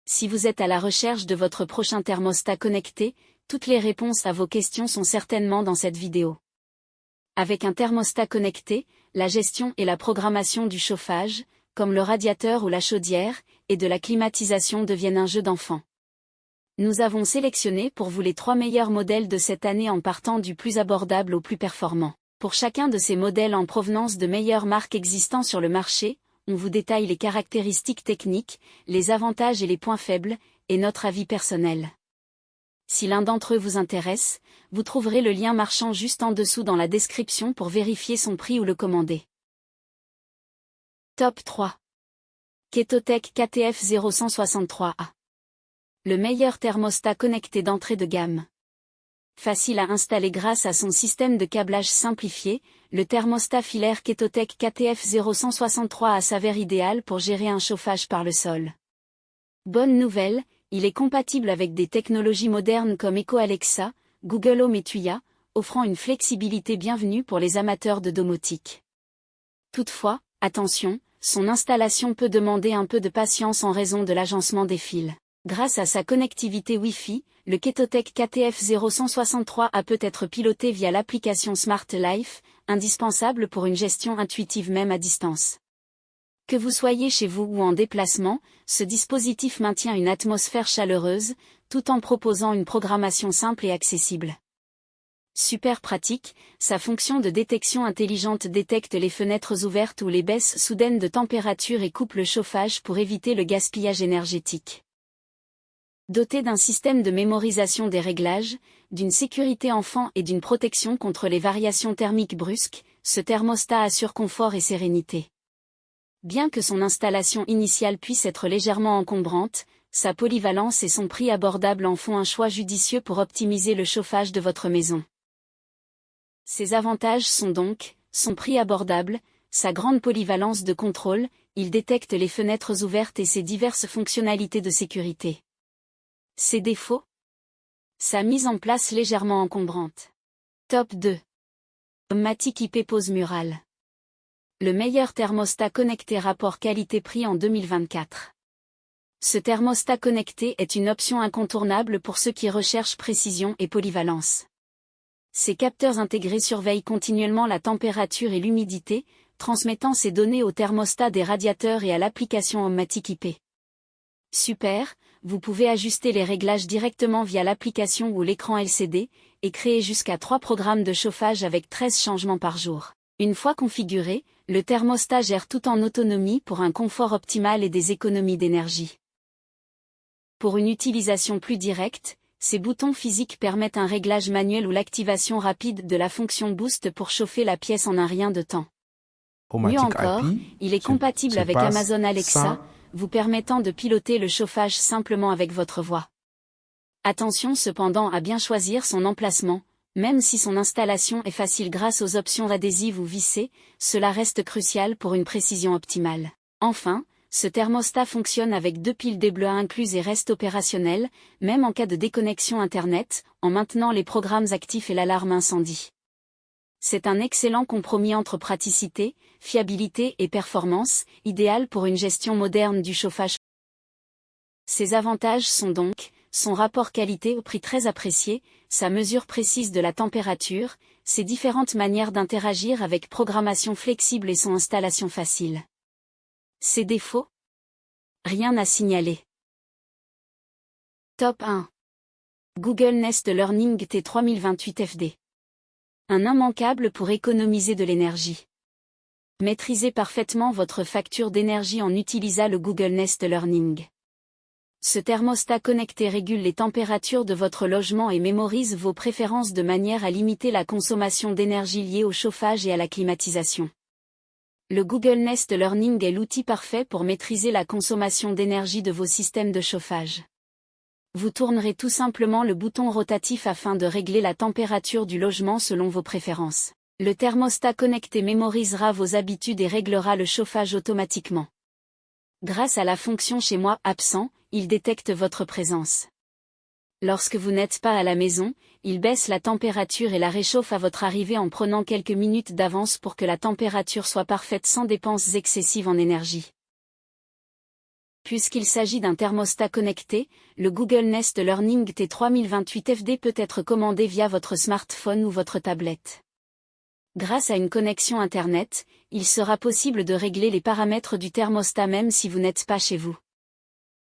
Si vous êtes à la recherche de votre prochain thermostat connecté, toutes les réponses à vos questions sont certainement dans cette vidéo. Avec un thermostat connecté, la gestion et la programmation du chauffage, comme le radiateur ou la chaudière, et de la climatisation deviennent un jeu d'enfant. Nous avons sélectionné pour vous les 3 meilleurs modèles de cette année en partant du plus abordable au plus performant. Pour chacun de ces modèles en provenance de meilleures marques existant sur le marché, on vous détaille les caractéristiques techniques, les avantages et les points faibles, et notre avis personnel. Si l'un d'entre eux vous intéresse, vous trouverez le lien marchand juste en dessous dans la description pour vérifier son prix ou le commander. Top 3. Ketotech KTF 0163A. Le meilleur thermostat connecté d'entrée de gamme. Facile à installer grâce à son système de câblage simplifié, le thermostat filaire Ketotech KTF 0163A s'avère idéal pour gérer un chauffage par le sol. Bonne nouvelle, il est compatible avec des technologies modernes comme Echo Alexa, Google Home et Tuya, offrant une flexibilité bienvenue pour les amateurs de domotique. Toutefois, attention, son installation peut demander un peu de patience en raison de l'agencement des fils. Grâce à sa connectivité Wi-Fi, le Ketotech KTF 0163A peut être piloté via l'application Smart Life, indispensable pour une gestion intuitive même à distance. Que vous soyez chez vous ou en déplacement, ce dispositif maintient une atmosphère chaleureuse, tout en proposant une programmation simple et accessible. Super pratique, sa fonction de détection intelligente détecte les fenêtres ouvertes ou les baisses soudaines de température et coupe le chauffage pour éviter le gaspillage énergétique. Doté d'un système de mémorisation des réglages, d'une sécurité enfant et d'une protection contre les variations thermiques brusques, ce thermostat assure confort et sérénité. Bien que son installation initiale puisse être légèrement encombrante, sa polyvalence et son prix abordable en font un choix judicieux pour optimiser le chauffage de votre maison. Ses avantages sont donc, son prix abordable, sa grande polyvalence de contrôle, il détecte les fenêtres ouvertes et ses diverses fonctionnalités de sécurité. Ses défauts? Sa mise en place légèrement encombrante. Top 2. Homematic IP pose murale. Le meilleur thermostat connecté rapport qualité-prix en 2024. Ce thermostat connecté est une option incontournable pour ceux qui recherchent précision et polyvalence. Ses capteurs intégrés surveillent continuellement la température et l'humidité, transmettant ces données au thermostat des radiateurs et à l'application Homematic IP. Super, vous pouvez ajuster les réglages directement via l'application ou l'écran LCD, et créer jusqu'à 3 programmes de chauffage avec 13 changements par jour. Une fois configuré, le thermostat gère tout en autonomie pour un confort optimal et des économies d'énergie. Pour une utilisation plus directe, ces boutons physiques permettent un réglage manuel ou l'activation rapide de la fonction Boost pour chauffer la pièce en un rien de temps. Mieux encore, il est compatible avec Amazon Alexa, vous permettant de piloter le chauffage simplement avec votre voix. Attention cependant à bien choisir son emplacement, même si son installation est facile grâce aux options adhésives ou vissées, cela reste crucial pour une précision optimale. Enfin, ce thermostat fonctionne avec 2 piles DBLE incluses et reste opérationnel, même en cas de déconnexion Internet, en maintenant les programmes actifs et l'alarme incendie. C'est un excellent compromis entre praticité, fiabilité et performance, idéal pour une gestion moderne du chauffage. Ses avantages sont donc, son rapport qualité au prix très apprécié, sa mesure précise de la température, ses différentes manières d'interagir avec programmation flexible et son installation facile. Ses défauts? Rien à signaler. Top 1. Google Nest Learning T3028 FD. Un immanquable pour économiser de l'énergie. Maîtrisez parfaitement votre facture d'énergie en utilisant le Google Nest Learning. Ce thermostat connecté régule les températures de votre logement et mémorise vos préférences de manière à limiter la consommation d'énergie liée au chauffage et à la climatisation. Le Google Nest Learning est l'outil parfait pour maîtriser la consommation d'énergie de vos systèmes de chauffage. Vous tournerez tout simplement le bouton rotatif afin de régler la température du logement selon vos préférences. Le thermostat connecté mémorisera vos habitudes et réglera le chauffage automatiquement. Grâce à la fonction Chez moi absent, il détecte votre présence. Lorsque vous n'êtes pas à la maison, il baisse la température et la réchauffe à votre arrivée en prenant quelques minutes d'avance pour que la température soit parfaite sans dépenses excessives en énergie. Puisqu'il s'agit d'un thermostat connecté, le Google Nest Learning T3028 FD peut être commandé via votre smartphone ou votre tablette. Grâce à une connexion Internet, il sera possible de régler les paramètres du thermostat même si vous n'êtes pas chez vous.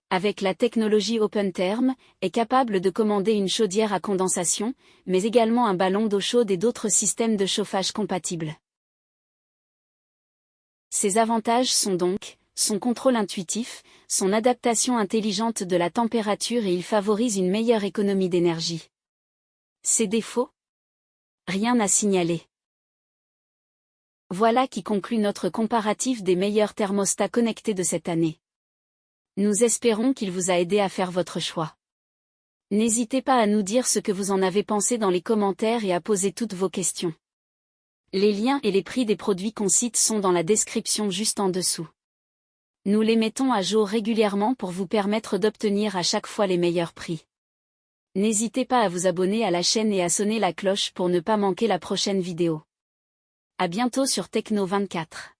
Avec la technologie OpenTherm, est capable de commander une chaudière à condensation, mais également un ballon d'eau chaude et d'autres systèmes de chauffage compatibles. Ses avantages sont donc son contrôle intuitif, son adaptation intelligente de la température et il favorise une meilleure économie d'énergie. Ses défauts ? Rien à signaler. Voilà qui conclut notre comparatif des meilleurs thermostats connectés de cette année. Nous espérons qu'il vous a aidé à faire votre choix. N'hésitez pas à nous dire ce que vous en avez pensé dans les commentaires et à poser toutes vos questions. Les liens et les prix des produits qu'on cite sont dans la description juste en dessous. Nous les mettons à jour régulièrement pour vous permettre d'obtenir à chaque fois les meilleurs prix. N'hésitez pas à vous abonner à la chaîne et à sonner la cloche pour ne pas manquer la prochaine vidéo. À bientôt sur Techno 24.